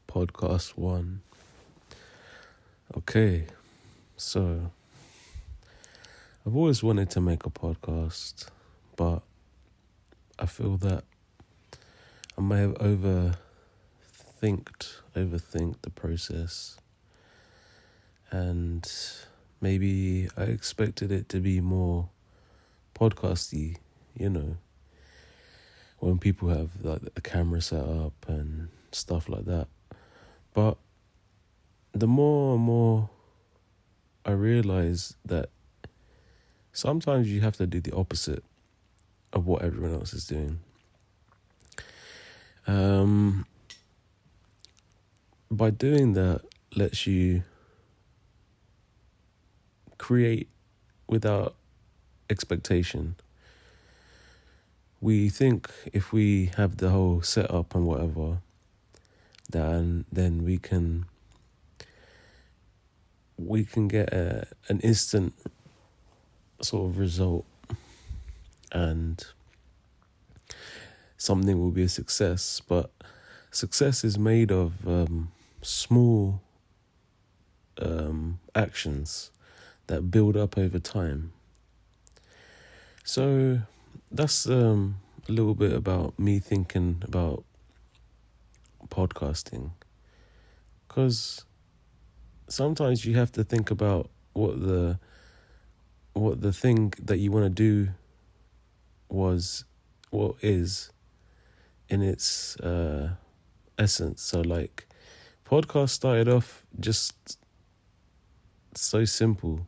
Podcast 1. Okay, so I've always wanted to make a podcast, but I feel that I may have overthink the process, and maybe I expected it to be more podcasty, when people have like a camera set up and stuff like that. But the more and more I realize that sometimes you have to do the opposite of what everyone else is doing. By doing that lets you create without expectation. We think if we have the whole setup and whatever, then we can get an instant sort of result, and something will be a success. But success is made of small actions that build up over time. So that's a little bit about me thinking about podcasting, because sometimes you have to think about what the thing that you want to do is in its essence. So like, podcast started off just so simple,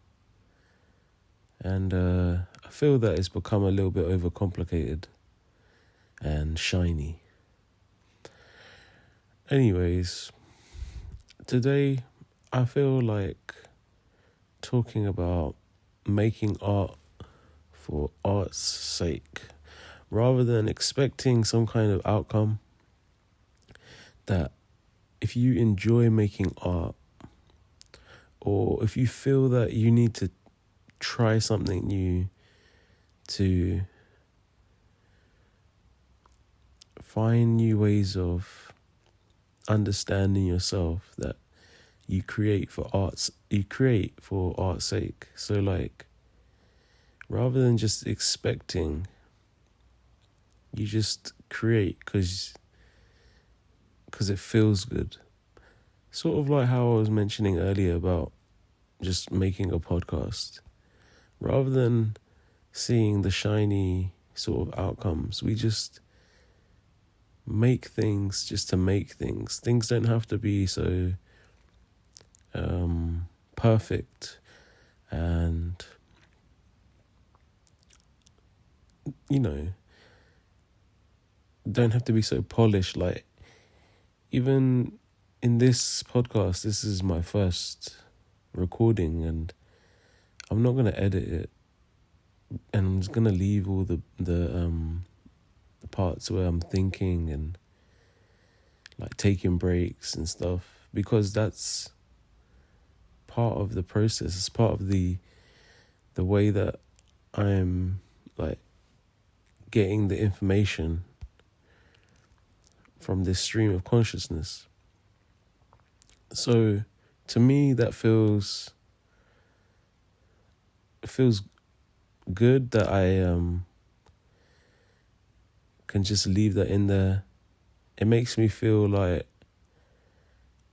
and I feel that it's become a little bit overcomplicated and shiny. Anyways, today I feel like talking about making art for art's sake, rather than expecting some kind of outcome. That if you enjoy making art, or if you feel that you need to try something new to find new ways of understanding yourself, that you create for art's sake. So like, rather than just expecting, you just create because it feels good. Sort of like how I was mentioning earlier about just making a podcast. Rather than seeing the shiny sort of outcomes, we just make things just to make things. Things don't have to be so perfect, and don't have to be so polished. Like, even in this podcast, this is my first recording, and I'm not going to edit it, and I'm just going to leave all the parts where I'm thinking and like taking breaks and stuff, because that's part of the process. It's part of the way that I'm like getting the information from this stream of consciousness. So to me, that feels good that I can just leave that in there. It makes me feel like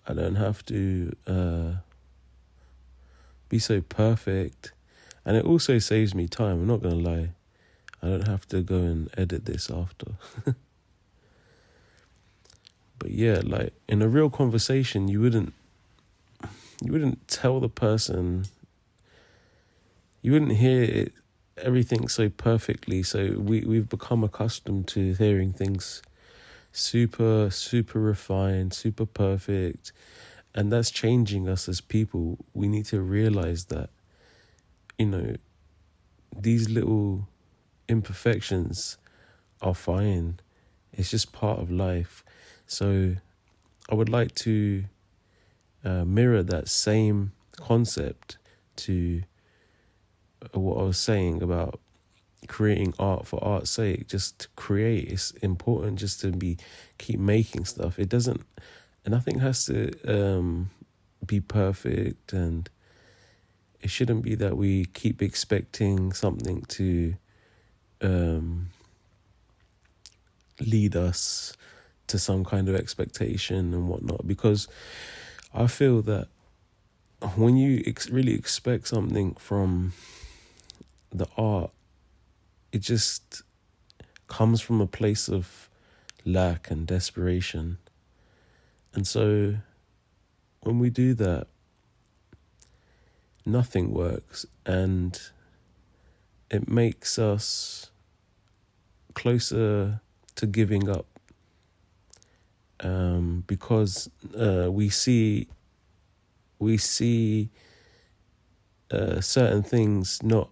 I don't have to be so perfect, and it also saves me time. I'm not gonna lie, I don't have to go and edit this after. But yeah, like in a real conversation, you wouldn't tell the person, you wouldn't hear everything so perfectly. So we've become accustomed to hearing things super, super refined, super perfect, and that's changing us as people. We need to realize that, these little imperfections are fine. It's just part of life. So I would like to mirror that same concept to what I was saying about creating art for art's sake. Just to create, it's important just to keep making stuff. It doesn't nothing has to be perfect, and it shouldn't be that we keep expecting something to um, lead us to some kind of expectation and whatnot, because I feel that when you really expect something from the art, it just comes from a place of lack and desperation. And so when we do that, nothing works, and it makes us closer to giving up, because we see certain things not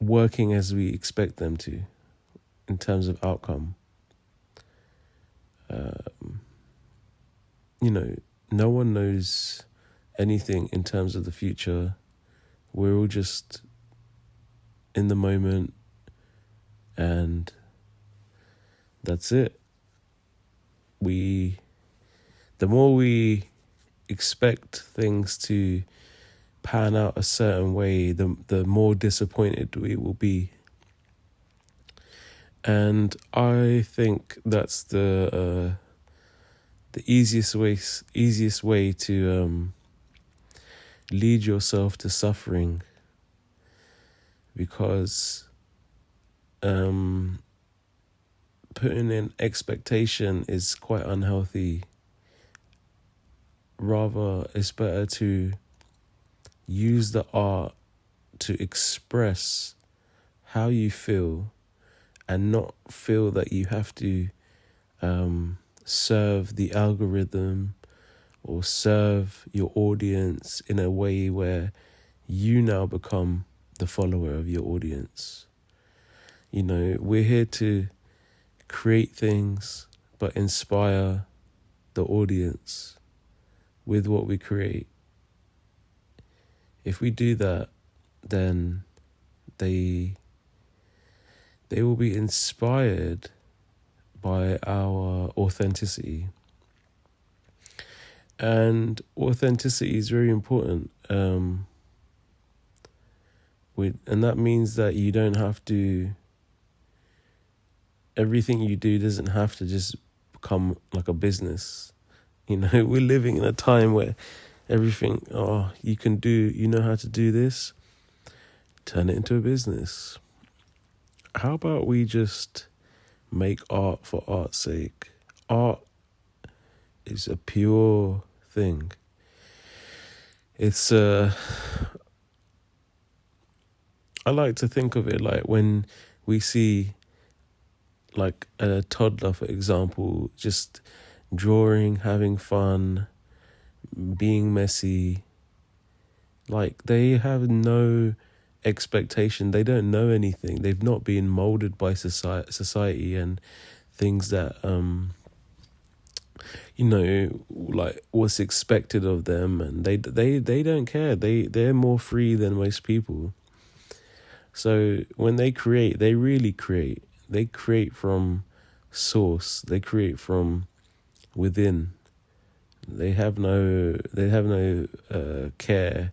working as we expect them to in terms of outcome. No one knows anything in terms of the future. We're all just in the moment, and that's it. The more we expect things to pan out a certain way, the more disappointed we will be. And I think that's the easiest way to lead yourself to suffering, because putting in expectation is quite unhealthy. Rather, it's better to use the art to express how you feel, and not feel that you have to serve the algorithm or serve your audience in a way where you now become the follower of your audience. We're here to create things, but inspire the audience with what we create. If we do that, then they will be inspired by our authenticity. And authenticity is very important. And that means that you don't have to, everything you do doesn't have to just become like a business. We're living in a time where everything, you know how to do this, turn it into a business. How about we just make art for art's sake? Art is a pure thing. I like to think of it like when we see like a toddler, for example, just drawing, having fun, being messy. Like, they have no expectation. They don't know anything. They've not been molded by society and things that like what's expected of them, and they don't care. They're more free than most people. So when they create, they really create. They create from source. They create from within. They have no care.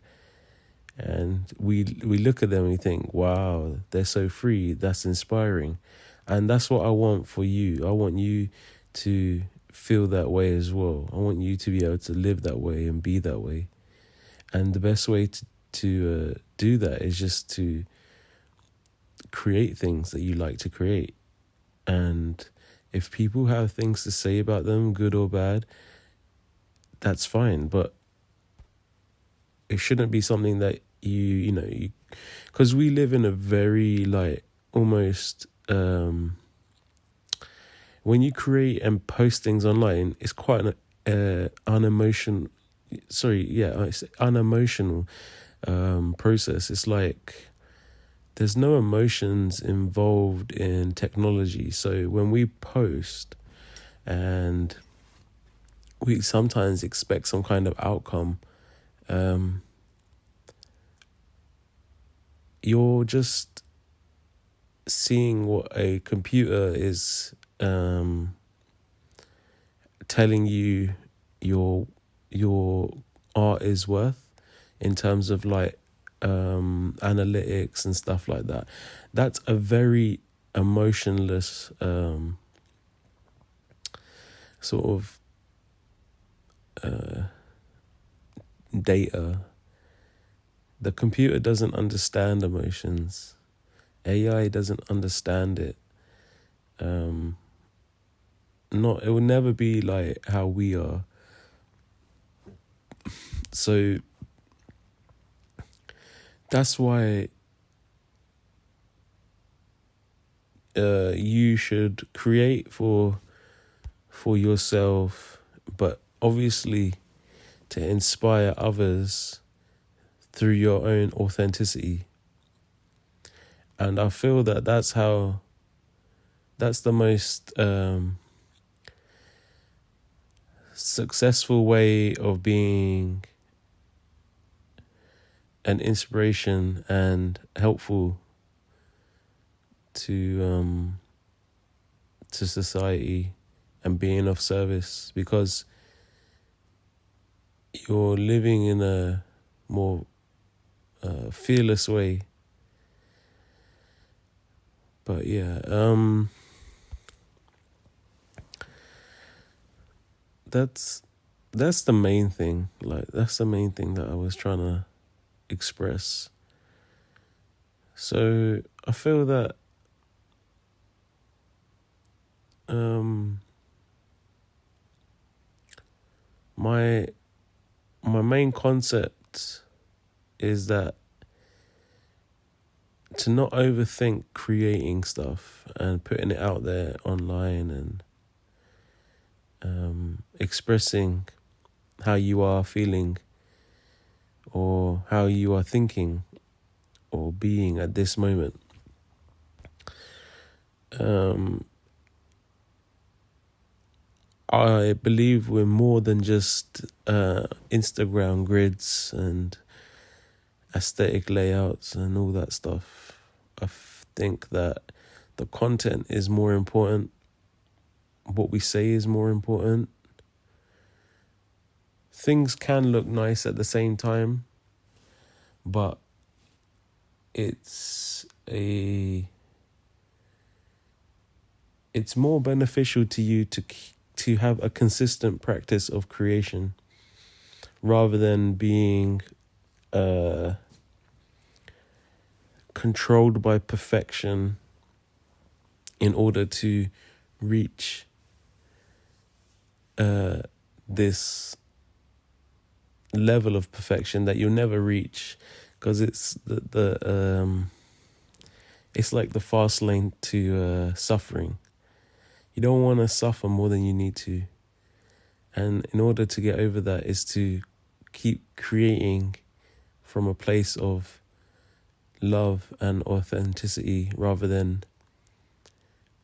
And we look at them and we think, wow, they're so free. That's inspiring. And that's what I want for you. I want you to feel that way as well. I want you to be able to live that way and be that way. And the best way to do that is just to create things that you like to create. And if people have things to say about them, good or bad, that's fine. But it shouldn't be something that because we live in a very like almost when you create and post things online, it's quite an unemotional process. It's like there's no emotions involved in technology. So when we post, and we sometimes expect some kind of outcome, you're just seeing what a computer is telling you your art is worth in terms of like analytics and stuff like that. That's a very emotionless sort of data. The computer doesn't understand emotions. AI doesn't understand it. It will never be like how we are. So that's why you should create for yourself, but obviously to inspire others through your own authenticity. And I feel that that's the most successful way of being an inspiration and helpful to society and being of service, because you're living in a more fearless way. But yeah, that's the main thing. Like, that's the main thing that I was trying to express. So I feel that my main concept is that to not overthink creating stuff and putting it out there online and expressing how you are feeling or how you are thinking or being at this moment. I believe we're more than just Instagram grids and aesthetic layouts and all that stuff. I think that the content is more important. What we say is more important. Things can look nice at the same time, but it's more beneficial to you to have a consistent practice of creation rather than being controlled by perfection in order to reach this level of perfection that you'll never reach, because it's it's like the fast lane to suffering. You don't want to suffer more than you need to, and in order to get over that is to keep creating from a place of love and authenticity rather than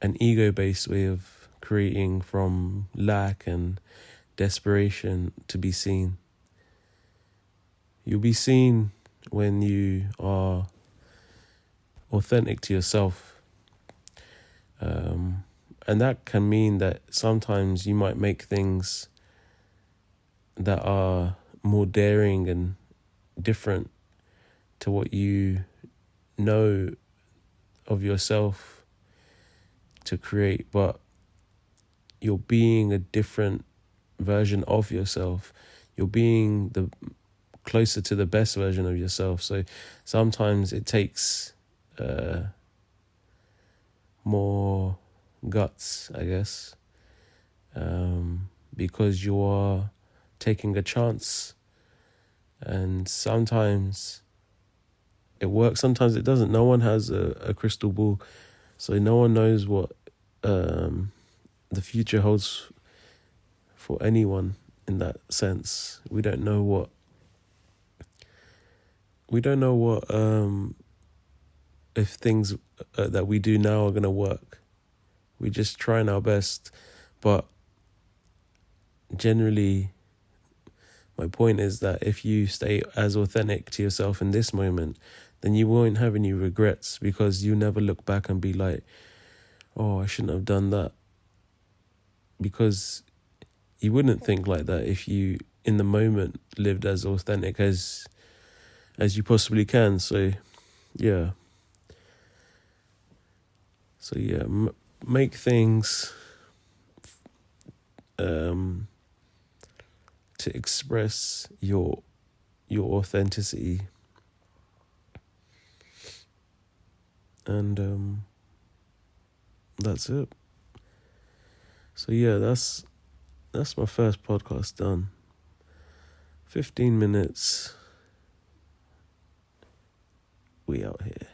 an ego-based way of creating from lack and desperation to be seen. You'll be seen when you are authentic to yourself. And that can mean that sometimes you might make things that are more daring and different to what you know of yourself to create, but you're being a different version of yourself. You're being closer to the best version of yourself. So sometimes it takes more guts, I guess, because you are taking a chance, and sometimes it works, sometimes it doesn't. No one has a crystal ball, so no one knows what the future holds for anyone in that sense. We don't know what if things that we do now are going to work. We're just trying our best, but generally my point is that if you stay as authentic to yourself in this moment, then you won't have any regrets, because you never look back and be like, oh, I shouldn't have done that. Because you wouldn't think like that if you in the moment lived as authentic as you possibly can. So yeah, make things to express your authenticity, and that's it. So yeah, that's my first podcast done. 15 minutes. We out here.